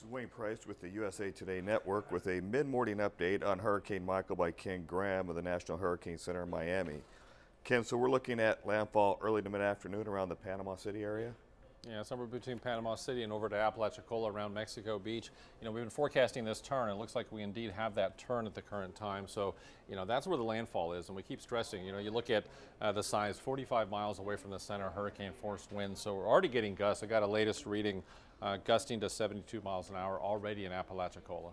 This is Wayne Price with the USA Today Network with a mid-morning update on Hurricane Michael by Ken Graham of the National Hurricane Center in Miami. Ken, so we're looking at landfall early to mid-afternoon around the Panama City area? Yeah, somewhere between Panama City and over to Apalachicola around Mexico Beach. You know, we've been forecasting this turn. It looks like we indeed have that turn at the current time. So, you know, that's where the landfall is. And we keep stressing, you know, you look at the size, 45 miles away from the center, hurricane force winds. So we're already getting gusts. I got a latest reading gusting to 72 miles an hour already in Apalachicola.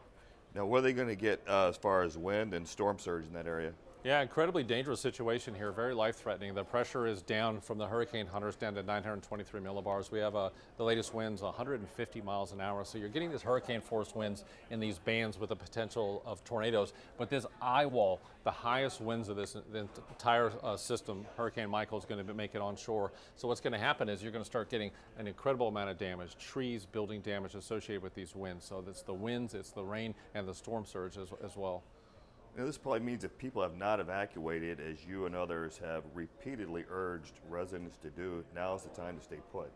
Now, what are they going to get as far as wind and storm surge in that area? Yeah, incredibly dangerous situation here, very life-threatening. The pressure is down from the hurricane hunters down to 923 millibars. We have the latest winds 150 miles an hour. So you're getting these hurricane force winds in these bands with the potential of tornadoes. But this eye wall, the highest winds of this the entire system, Hurricane Michael, is going to make it onshore. So what's going to happen is you're going to start getting an incredible amount of damage, trees, building damage associated with these winds. So it's the winds, it's the rain, and the storm surge as well. Now, this probably means that people have not evacuated, as you and others have repeatedly urged residents to do. Now is the time to stay put.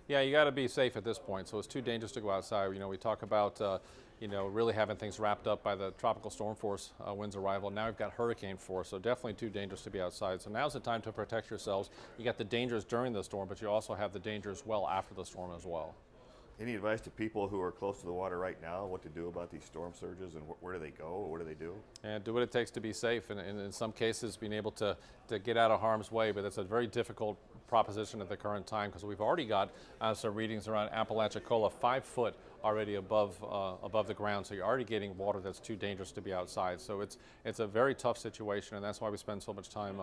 Yeah, you got to be safe at this point. So it's too dangerous to go outside. You know, we talk about you know, really having things wrapped up by the tropical storm force wind's arrival. Now we've got hurricane force, so definitely too dangerous to be outside. So now's the time to protect yourselves. You got the dangers during the storm, but you also have the dangers well after the storm as well. Any advice to people who are close to the water right now, what to do about these storm surges and where do they go or what do they do? And do what it takes to be safe, and in some cases being able to get out of harm's way, but it's a very difficult proposition at the current time because we've already got some readings around Apalachicola, 5 foot already above the ground, so you're already getting water that's too dangerous to be outside. So it's a very tough situation, and that's why we spend so much time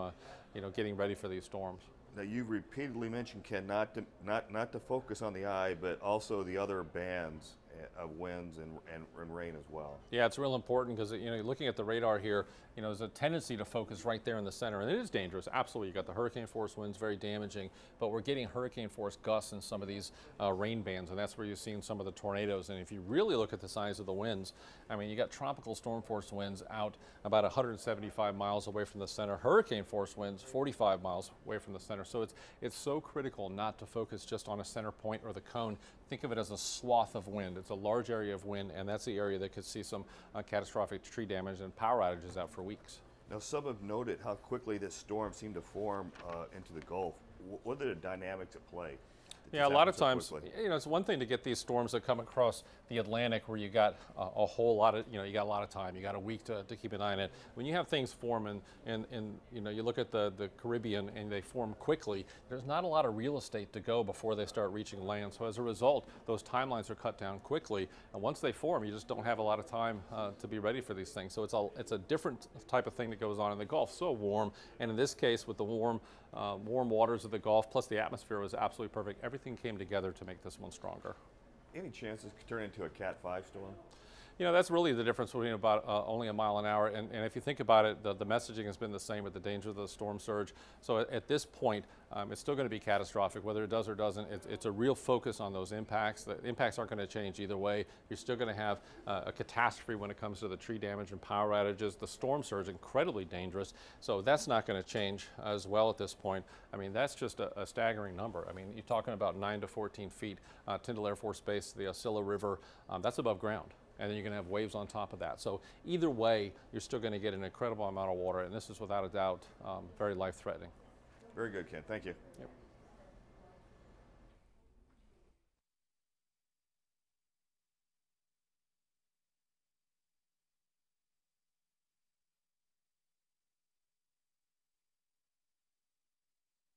you know, getting ready for these storms. Now, you've repeatedly mentioned, Ken, not to focus on the eye, but also the other bands of winds and rain as well. Yeah, it's real important because, you know, looking at the radar here, you know, there's a tendency to focus right there in the center, and it is dangerous. Absolutely, you got the hurricane force winds, very damaging, but we're getting hurricane force gusts in some of these rain bands, and that's where you're seeing some of the tornadoes. And if you really look at the size of the winds, I mean, you got tropical storm force winds out about 175 miles away from the center, hurricane force winds 45 miles away from the center. So it's so critical not to focus just on a center point or the cone. Think of it as a swath of wind. It's a large area of wind, and that's the area that could see some catastrophic tree damage and power outages out for weeks. Now, some have noted how quickly this storm seemed to form into the Gulf. What are the dynamics at play? Yeah, a lot of times, you know, it's one thing to get these storms that come across the Atlantic where you got a whole lot of, you know, you got a lot of time, you got a week to keep an eye on it. When you have things form and you know, you look at the Caribbean and they form quickly, there's not a lot of real estate to go before they start reaching land. So as a result, those timelines are cut down quickly. And once they form, you just don't have a lot of time to be ready for these things. So it's a different type of thing that goes on in the Gulf. So warm, and in this case, with the warm waters of the Gulf, plus the atmosphere was absolutely perfect. Everything came together to make this one stronger. Any chance this could turn into a Cat 5 storm? You know, that's really the difference between about only a mile an hour. And if you think about it, the messaging has been the same with the danger of the storm surge. So at this point, it's still going to be catastrophic, whether it does or doesn't. It's a real focus on those impacts. The impacts aren't going to change either way. You're still going to have a catastrophe when it comes to the tree damage and power outages. The storm surge, incredibly dangerous. So that's not going to change as well at this point. I mean, that's just a staggering number. I mean, you're talking about 9 to 14 feet. Tyndall Air Force Base, the Osceola River, that's above ground. And then you're going to have waves on top of that. So either way, you're still going to get an incredible amount of water, and this is without a doubt very life-threatening. Very good, Ken. Thank you. Yep.